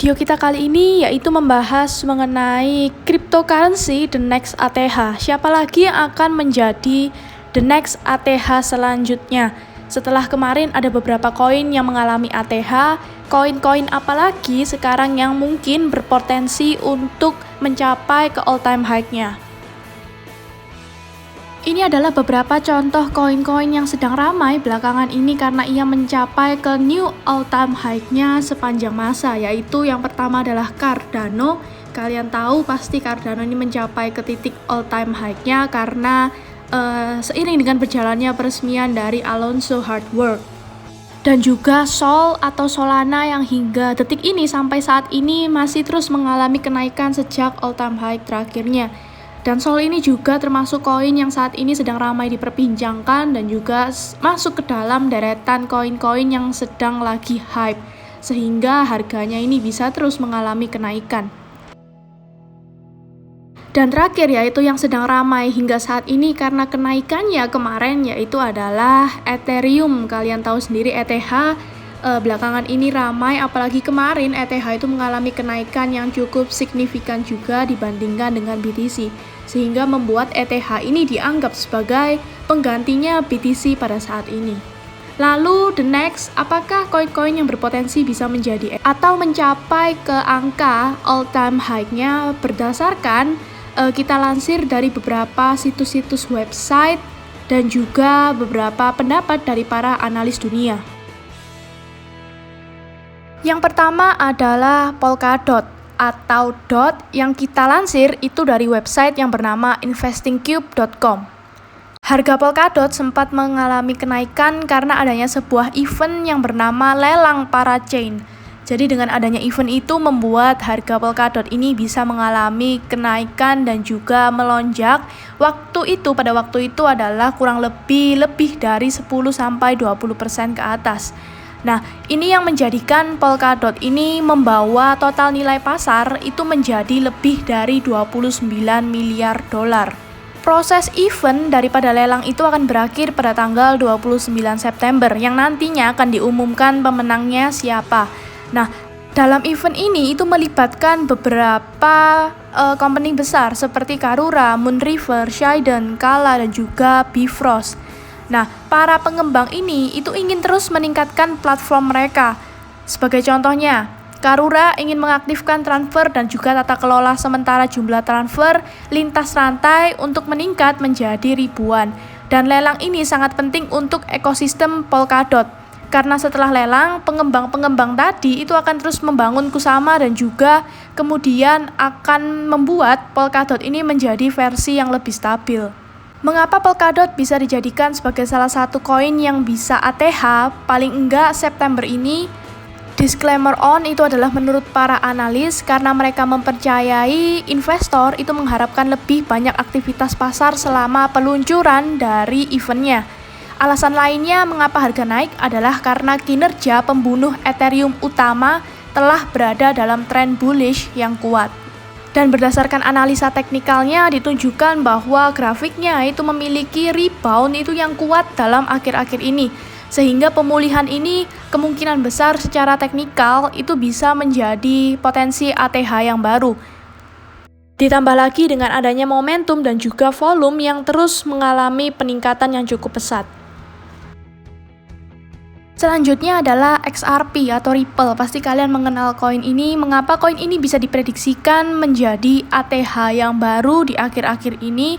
Video kita kali ini yaitu membahas mengenai cryptocurrency the next ATH. Siapa lagi yang akan menjadi the next ATH selanjutnya? Setelah kemarin ada beberapa koin yang mengalami ATH, koin-koin apalagi sekarang yang mungkin berpotensi untuk mencapai ke all time high-nya? Ini adalah beberapa contoh koin-koin yang sedang ramai belakangan ini karena ia mencapai ke new all-time high-nya sepanjang masa, yaitu yang pertama adalah Cardano. Kalian tahu pasti Cardano ini mencapai ke titik all-time high-nya karena seiring dengan berjalannya peresmian dari Alonzo Hardware. Dan juga Sol atau Solana yang hingga detik ini sampai saat ini masih terus mengalami kenaikan sejak all-time high terakhirnya. Dan Sol ini juga termasuk koin yang saat ini sedang ramai diperbincangkan dan juga masuk ke dalam deretan koin-koin yang sedang lagi hype, sehingga harganya ini bisa terus mengalami kenaikan. Dan terakhir yaitu yang sedang ramai hingga saat ini karena kenaikannya kemarin yaitu adalah Ethereum. Kalian tahu sendiri ETH belakangan ini ramai, apalagi kemarin ETH itu mengalami kenaikan yang cukup signifikan juga dibandingkan dengan BTC, sehingga membuat ETH ini dianggap sebagai penggantinya BTC pada saat ini. Lalu the next, apakah koin-koin yang berpotensi bisa menjadi atau mencapai ke angka all time high-nya? Berdasarkan kita lansir dari beberapa situs-situs website dan juga beberapa pendapat dari para analis dunia. Yang pertama adalah Polkadot atau DOT yang kita lansir itu dari website yang bernama investingcube.com. Harga Polkadot sempat mengalami kenaikan karena adanya sebuah event yang bernama lelang parachain. Jadi dengan adanya event itu membuat harga Polkadot ini bisa mengalami kenaikan dan juga melonjak. Pada waktu itu adalah kurang lebih dari 10-20% ke atas. Nah, ini yang menjadikan Polkadot ini membawa total nilai pasar itu menjadi lebih dari 29 miliar dolar. Proses event daripada lelang itu akan berakhir pada tanggal 29 September yang nantinya akan diumumkan pemenangnya siapa. Nah, dalam event ini itu melibatkan beberapa company besar seperti Karura, Moonriver, Shiden, Kala, dan juga Bifrost. Nah, para pengembang ini itu ingin terus meningkatkan platform mereka. Sebagai contohnya, Karura ingin mengaktifkan transfer dan juga tata kelola sementara jumlah transfer lintas rantai untuk meningkat menjadi ribuan. Dan lelang ini sangat penting untuk ekosistem Polkadot. Karena setelah lelang, pengembang-pengembang tadi itu akan terus membangun kusama dan juga kemudian akan membuat Polkadot ini menjadi versi yang lebih stabil. Mengapa Polkadot bisa dijadikan sebagai salah satu koin yang bisa ATH paling enggak September ini? Disclaimer on itu adalah menurut para analis karena mereka mempercayai investor itu mengharapkan lebih banyak aktivitas pasar selama peluncuran dari eventnya. Alasan lainnya mengapa harga naik adalah karena kinerja pembunuh Ethereum utama telah berada dalam tren bullish yang kuat. Dan berdasarkan analisa teknikalnya ditunjukkan bahwa grafiknya itu memiliki rebound itu yang kuat dalam akhir-akhir ini. Sehingga pemulihan ini kemungkinan besar secara teknikal itu bisa menjadi potensi ATH yang baru. Ditambah lagi dengan adanya momentum dan juga volume yang terus mengalami peningkatan yang cukup pesat. Selanjutnya adalah XRP atau Ripple. Pasti kalian mengenal koin ini. Mengapa koin ini bisa diprediksikan menjadi ATH yang baru di akhir-akhir ini?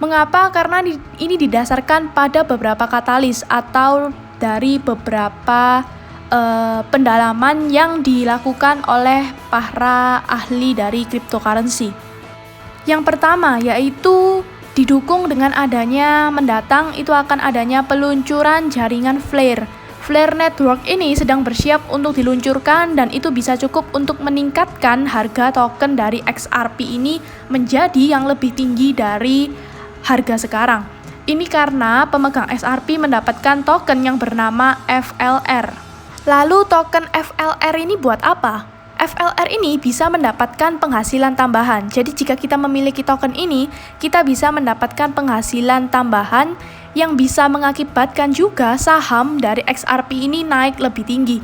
Mengapa? Karena ini didasarkan pada beberapa katalis atau dari beberapa pendalaman yang dilakukan oleh para ahli dari cryptocurrency. Yang pertama yaitu didukung dengan adanya mendatang itu akan adanya peluncuran jaringan Flare. Flare Network ini sedang bersiap untuk diluncurkan dan itu bisa cukup untuk meningkatkan harga token dari XRP ini menjadi yang lebih tinggi dari harga sekarang. Ini karena pemegang XRP mendapatkan token yang bernama FLR. Lalu token FLR ini buat apa? FLR ini bisa mendapatkan penghasilan tambahan. Jadi jika kita memiliki token ini, kita bisa mendapatkan penghasilan tambahan yang bisa mengakibatkan juga saham dari XRP ini naik lebih tinggi.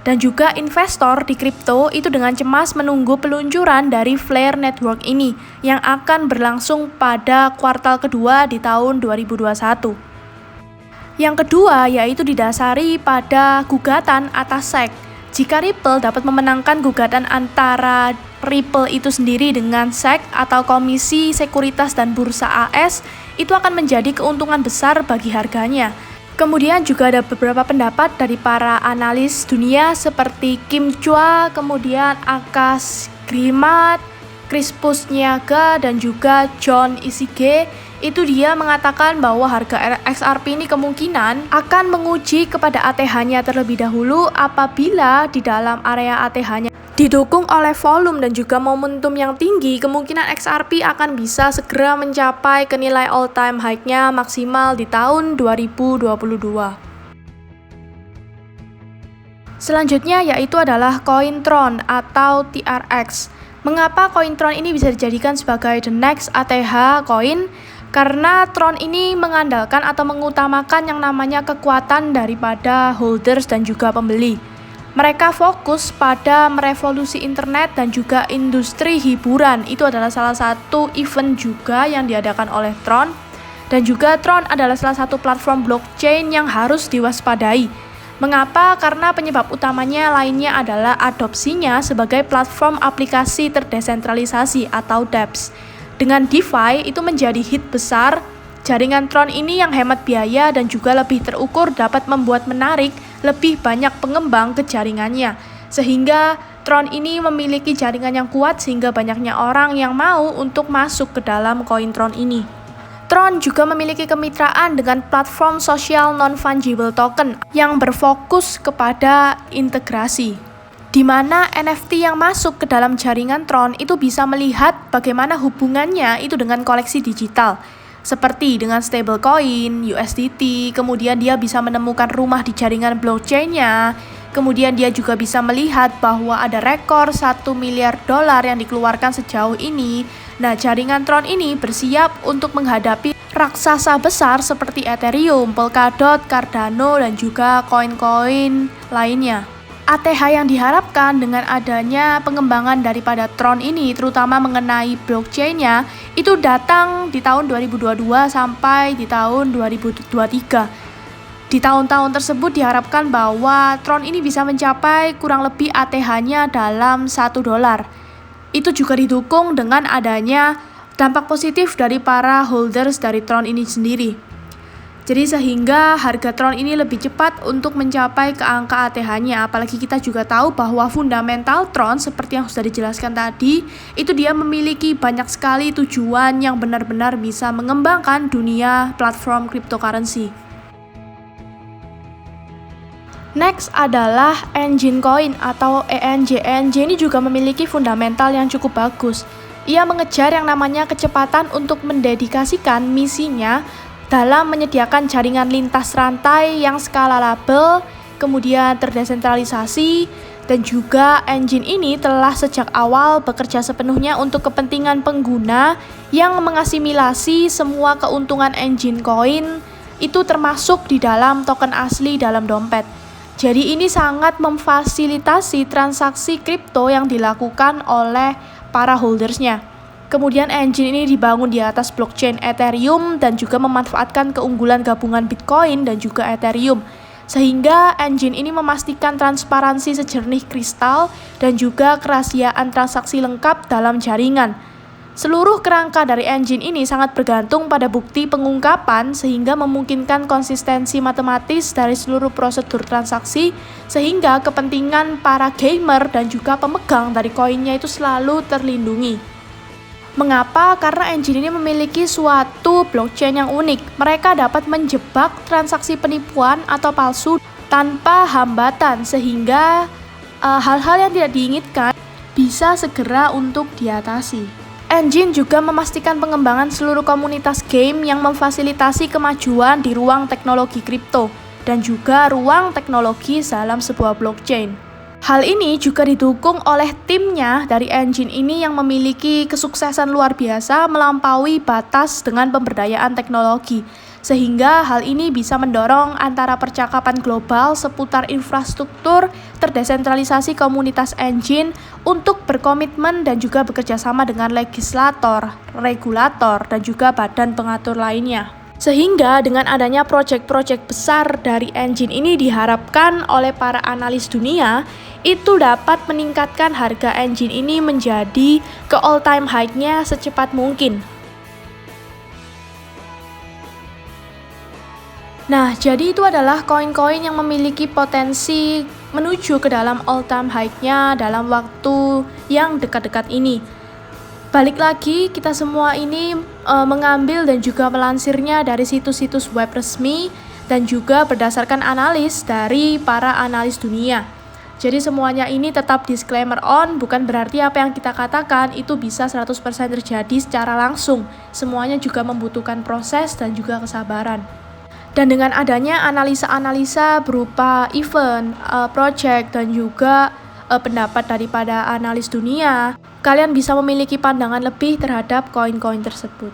Dan juga investor di kripto itu dengan cemas menunggu peluncuran dari Flare Network ini yang akan berlangsung pada kuartal kedua di tahun 2021. Yang kedua yaitu didasari pada gugatan atas SEC. Jika Ripple dapat memenangkan gugatan antara Ripple itu sendiri dengan SEC atau Komisi Sekuritas dan Bursa AS, itu akan menjadi keuntungan besar bagi harganya. Kemudian juga ada beberapa pendapat dari para analis dunia seperti Kim Chua, kemudian Akash Grimat, Crispus Niaga, dan juga John Isige. Itu dia mengatakan bahwa harga XRP ini kemungkinan akan menguji kepada ATH-nya terlebih dahulu apabila di dalam area ATH-nya didukung oleh volume dan juga momentum yang tinggi, kemungkinan XRP akan bisa segera mencapai ke nilai all-time high-nya maksimal di tahun 2022. Selanjutnya yaitu adalah koin Tron atau TRX. Mengapa koin Tron ini bisa dijadikan sebagai the next ATH coin? Karena Tron ini mengandalkan atau mengutamakan yang namanya kekuatan daripada holders dan juga pembeli. Mereka fokus pada merevolusi internet dan juga industri hiburan. Itu adalah salah satu event juga yang diadakan oleh Tron. Dan juga Tron adalah salah satu platform blockchain yang harus diwaspadai. Mengapa? Karena penyebab utamanya lainnya adalah adopsinya sebagai platform aplikasi terdesentralisasi atau dApps. Dengan DeFi itu menjadi hit besar. Jaringan Tron ini yang hemat biaya dan juga lebih terukur dapat membuat menarik lebih banyak pengembang ke jaringannya. Sehingga Tron ini memiliki jaringan yang kuat sehingga banyaknya orang yang mau untuk masuk ke dalam koin Tron ini. Tron juga memiliki kemitraan dengan platform sosial non-fungible token yang berfokus kepada integrasi, di mana NFT yang masuk ke dalam jaringan Tron itu bisa melihat bagaimana hubungannya itu dengan koleksi digital. Seperti dengan stablecoin, USDT, kemudian dia bisa menemukan rumah di jaringan blockchain-nya, kemudian dia juga bisa melihat bahwa ada rekor $1 miliar yang dikeluarkan sejauh ini. Nah, jaringan Tron ini bersiap untuk menghadapi raksasa besar seperti Ethereum, Polkadot, Cardano, dan juga koin-koin lainnya. ATH yang diharapkan dengan adanya pengembangan daripada Tron ini, terutama mengenai blockchain-nya, itu datang di tahun 2022 sampai di tahun 2023. Di tahun-tahun tersebut diharapkan bahwa Tron ini bisa mencapai kurang lebih ATH-nya dalam $1. Itu juga didukung dengan adanya dampak positif dari para holders dari Tron ini sendiri. Jadi sehingga harga Tron ini lebih cepat untuk mencapai ke angka ATH-nya. Apalagi kita juga tahu bahwa fundamental Tron seperti yang sudah dijelaskan tadi, itu dia memiliki banyak sekali tujuan yang benar-benar bisa mengembangkan dunia platform cryptocurrency. Next adalah Enjin Coin atau ENJ. ENJ ini juga memiliki fundamental yang cukup bagus. Ia mengejar yang namanya kecepatan untuk mendedikasikan misinya dalam menyediakan jaringan lintas rantai yang skalable, kemudian terdesentralisasi, dan juga engine ini telah sejak awal bekerja sepenuhnya untuk kepentingan pengguna yang mengasimilasi semua keuntungan engine coin itu termasuk di dalam token asli dalam dompet. Jadi ini sangat memfasilitasi transaksi kripto yang dilakukan oleh para holdersnya. Kemudian engine ini dibangun di atas blockchain Ethereum dan juga memanfaatkan keunggulan gabungan Bitcoin dan juga Ethereum. Sehingga engine ini memastikan transparansi sejernih kristal dan juga kerahasiaan transaksi lengkap dalam jaringan. Seluruh kerangka dari engine ini sangat bergantung pada bukti pengungkapan sehingga memungkinkan konsistensi matematis dari seluruh prosedur transaksi sehingga kepentingan para gamer dan juga pemegang dari koinnya itu selalu terlindungi. Mengapa? Karena engine ini memiliki suatu blockchain yang unik. Mereka dapat menjebak transaksi penipuan atau palsu tanpa hambatan sehingga hal-hal yang tidak diinginkan bisa segera untuk diatasi. Engine juga memastikan pengembangan seluruh komunitas game yang memfasilitasi kemajuan di ruang teknologi kripto dan juga ruang teknologi dalam sebuah blockchain. Hal ini juga didukung oleh timnya dari engine ini yang memiliki kesuksesan luar biasa melampaui batas dengan pemberdayaan teknologi. Sehingga hal ini bisa mendorong antara percakapan global seputar infrastruktur terdesentralisasi komunitas engine untuk berkomitmen dan juga bekerja sama dengan legislator, regulator, dan juga badan pengatur lainnya. Sehingga dengan adanya proyek-proyek besar dari engine ini diharapkan oleh para analis dunia itu dapat meningkatkan harga engine ini menjadi ke all-time high-nya secepat mungkin. Nah, jadi itu adalah koin-koin yang memiliki potensi menuju ke dalam all-time high-nya dalam waktu yang dekat-dekat ini. Balik lagi, kita semua ini mengambil dan juga melansirnya dari situs-situs web resmi dan juga berdasarkan analis dari para analis dunia. Jadi semuanya ini tetap disclaimer on, bukan berarti apa yang kita katakan itu bisa 100% terjadi secara langsung. Semuanya juga membutuhkan proses dan juga kesabaran. Dan dengan adanya analisa-analisa berupa event, project, dan juga pendapat daripada analis dunia, kalian bisa memiliki pandangan lebih terhadap koin-koin tersebut.